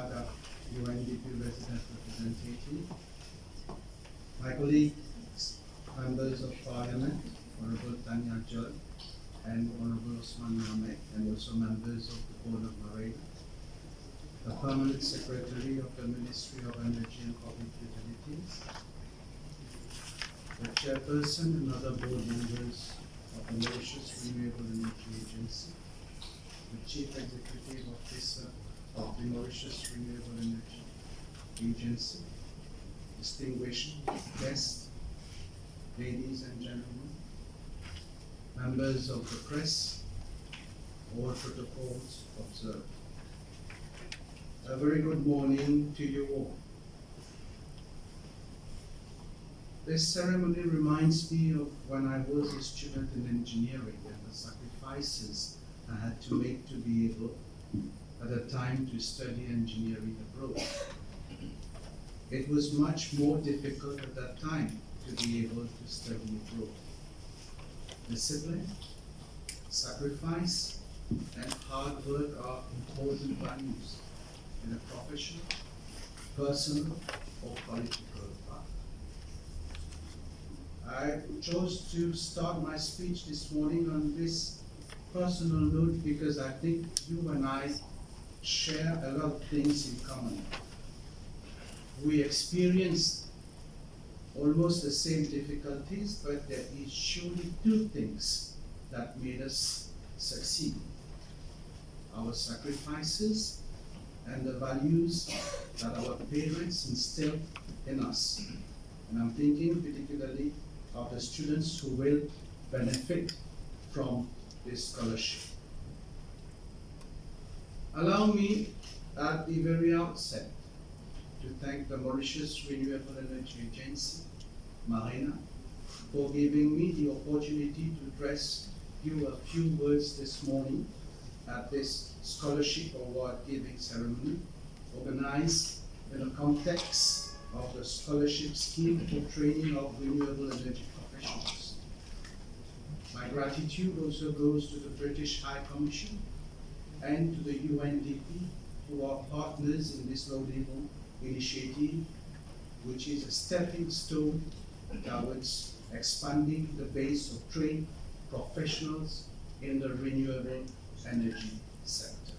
Lesjongard, UNDP resident representative, my colleagues, members of Parliament, Honorable Tanya Judd and Honorable Osman Namek, and also members of the Board of Marina, the Permanent Secretary of the Ministry of Energy and Public Utilities, the Chairperson and other board members of the Mauritius Renewable Energy Agency, the Chief Executive Officer of the Mauritius Renewable Energy Agency, distinguished guests, ladies and gentlemen, members of the press, all protocols observed. A very good morning to you all. This ceremony reminds me of when I was a student in engineering and the sacrifices I had to make to be able at the time to study engineering abroad. It was much more difficult at that time to be able to study abroad. Discipline, sacrifice, and hard work are important values in a professional, personal, or political path. I chose to start my speech this morning on this personal note because I think you and I share a lot of things in common. We experienced almost the same difficulties, but there is surely two things that made us succeed: our sacrifices and the values that our parents instilled in us. And I'm thinking particularly of the students who will benefit from this scholarship. Allow me at the very outset to thank the Mauritius Renewable Energy Agency, Marina, for giving me the opportunity to address you a few words this morning at this scholarship award giving ceremony organized in the context of the scholarship scheme for training of renewable energy professionals. My gratitude also goes to the British High Commission and to the UNDP, who are partners in this laudable initiative, which is a stepping stone towards expanding the base of trained professionals in the renewable energy sector.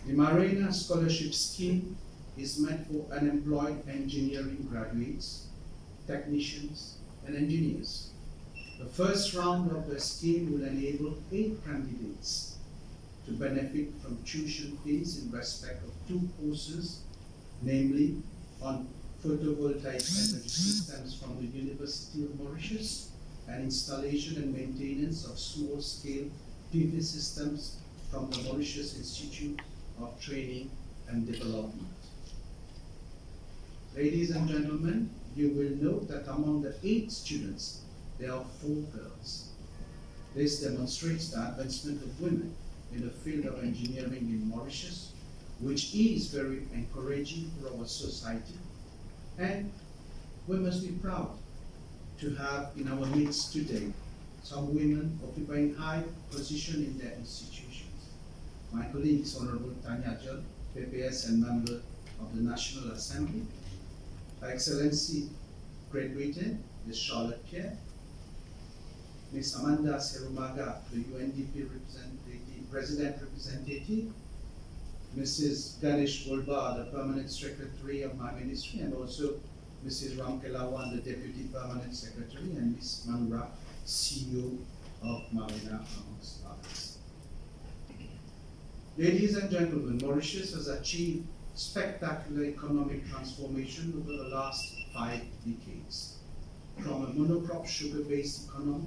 The Marina Scholarship Scheme is meant for unemployed engineering graduates, technicians, and engineers. The first round of the scheme will enable 8 candidates to benefit from tuition fees in respect of 2 courses, namely on photovoltaic energy systems from the University of Mauritius and installation and maintenance of small-scale PV systems from the Mauritius Institute of Training and Development. Ladies and gentlemen, you will note that among the 8 students, there are 4 girls. This demonstrates the advancement of women in the field of engineering in Mauritius, which is very encouraging for our society, and we must be proud to have in our midst today some women occupying high position in their institutions. My colleagues, Honorable Tanya Judd, PPS and member of the National Assembly, Her Excellency Great Britain, Ms. Charlotte Pierre, Ms. Amanda Serumaga, the UNDP President Representative, Mrs. Ganesh Golbar, the Permanent Secretary of my ministry, and also Mrs. Ramkelawan, the Deputy Permanent Secretary, and Ms. Mangra, CEO of Marina, amongst others. Ladies and gentlemen, Mauritius has achieved spectacular economic transformation over the last 5 decades. From a monocrop sugar-based economy,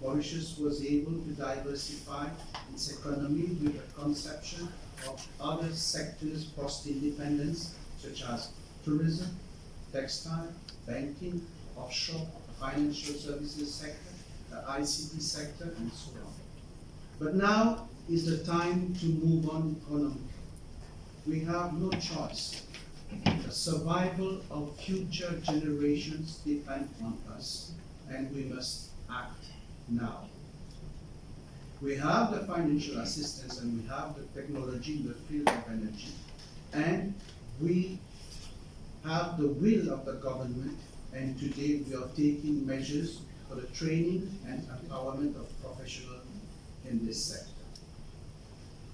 Mauritius was able to diversify its economy with the conception of other sectors post-independence, such as tourism, textile, banking, offshore, financial services sector, the ICT sector, and so on. But now is the time to move on economically. We have no choice. The survival of future generations depend on us, and we must act now. We have the financial assistance and we have the technology in the field of energy, and we have the will of the government, and today we are taking measures for the training and empowerment of professionals in this sector.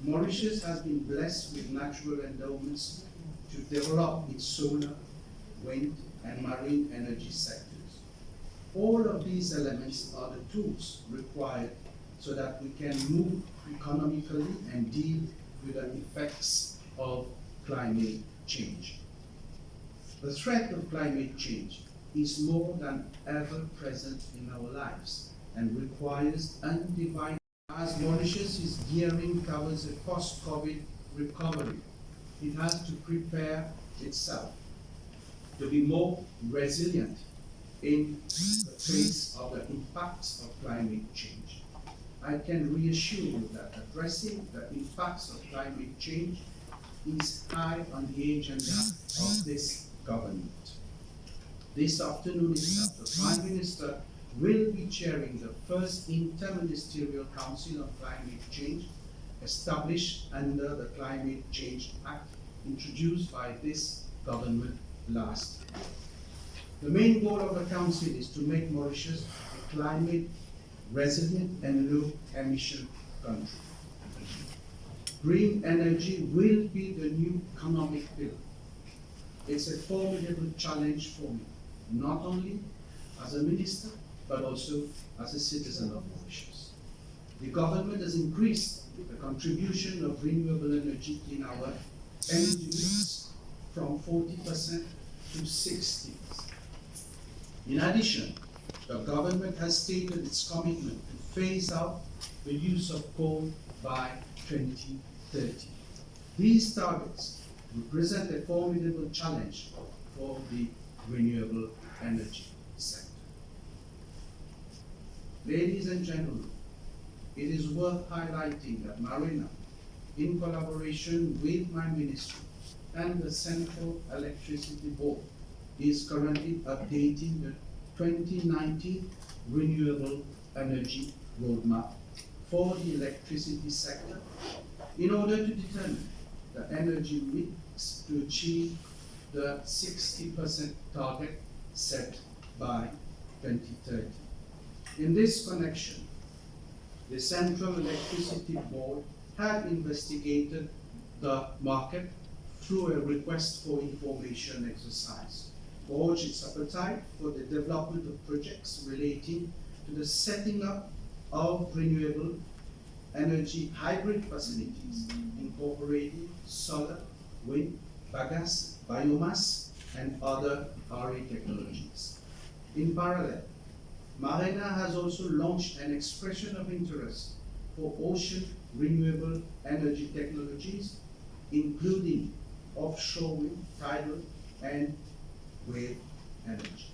Mauritius has been blessed with natural endowments to develop its solar, wind, and marine energy sectors. All of these elements are the tools required so that we can move economically and deal with the effects of climate change. The threat of climate change is more than ever present in our lives and requires undivided. As Mauritius is gearing towards a post-COVID recovery, it has to prepare itself to be more resilient in the face of the impacts of climate change. I can reassure you that addressing the impacts of climate change is high on the agenda of this government. This afternoon itself, the Prime Minister will be chairing the first Interministerial Council on Climate Change established under the Climate Change Act introduced by this government last year. The main goal of the Council is to make Mauritius a climate resilient and low emission country. Green energy will be the new economic pillar. It's a formidable challenge for me, not only as a minister, but also as a citizen of Mauritius. The government has increased the contribution of renewable energy in our energy mix from 40% to 60%. In addition, the government has stated its commitment to phase out the use of coal by 2030. These targets represent a formidable challenge for the renewable energy sector. Ladies and gentlemen, it is worth highlighting that Marina, in collaboration with my ministry and the Central Electricity Board, is currently updating the 2019 Renewable Energy Roadmap for the electricity sector in order to determine the energy mix to achieve the 60% target set by 2030. In this connection, the Central Electricity Board had investigated the market through a request for information exercise, gauge its appetite for the development of projects relating to the setting up of renewable energy hybrid facilities incorporating solar, wind, biomass, and other RE technologies. In parallel, Marina has also launched an expression of interest for ocean renewable energy technologies, including offshore wind, tidal, and wave energy.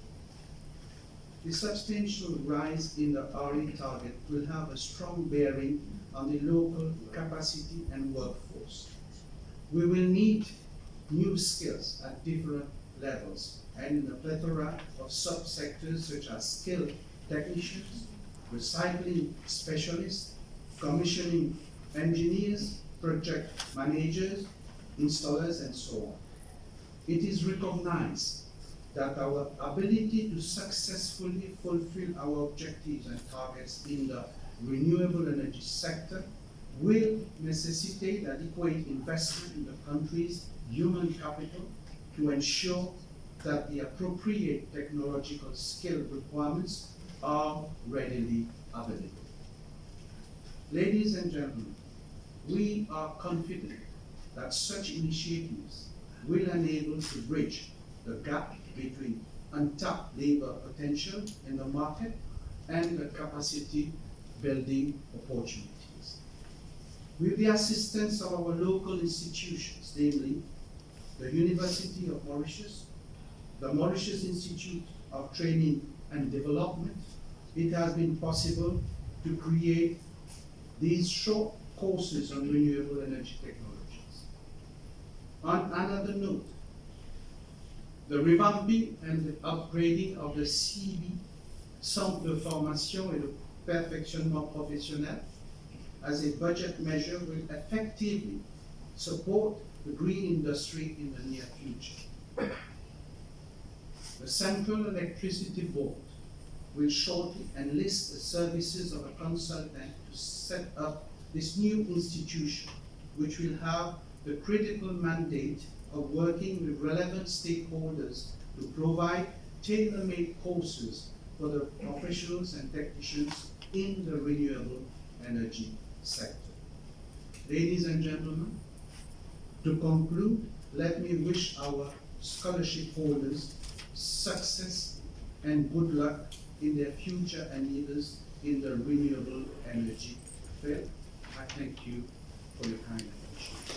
The substantial rise in the RE target will have a strong bearing on the local capacity and workforce. We will need new skills at different levels and in a plethora of subsectors such as skilled technicians, recycling specialists, commissioning engineers, project managers, installers, and so on. It is recognized that our ability to successfully fulfill our objectives and targets in the renewable energy sector will necessitate adequate investment in the country's human capital to ensure that the appropriate technological skill requirements are readily available. Ladies and gentlemen, we are confident that such initiatives will enable to bridge the gap between untapped labor potential in the market and the capacity building opportunities. With the assistance of our local institutions, namely the University of Mauritius, the Mauritius Institute of Training and Development, it has been possible to create these short courses on renewable energy technologies. On another note, the revamping and the upgrading of the CB, Centre de Formation et de Perfectionnement Professionnel, as a budget measure will effectively support the green industry in the near future. The Central Electricity Board will shortly enlist the services of a consultant to set up this new institution, which will have the critical mandate of working with relevant stakeholders to provide tailor-made courses for the professionals and technicians in the renewable energy sector. Ladies and gentlemen, to conclude, let me wish our scholarship holders success and good luck in their future endeavors in the renewable energy field. I thank you for your kind attention.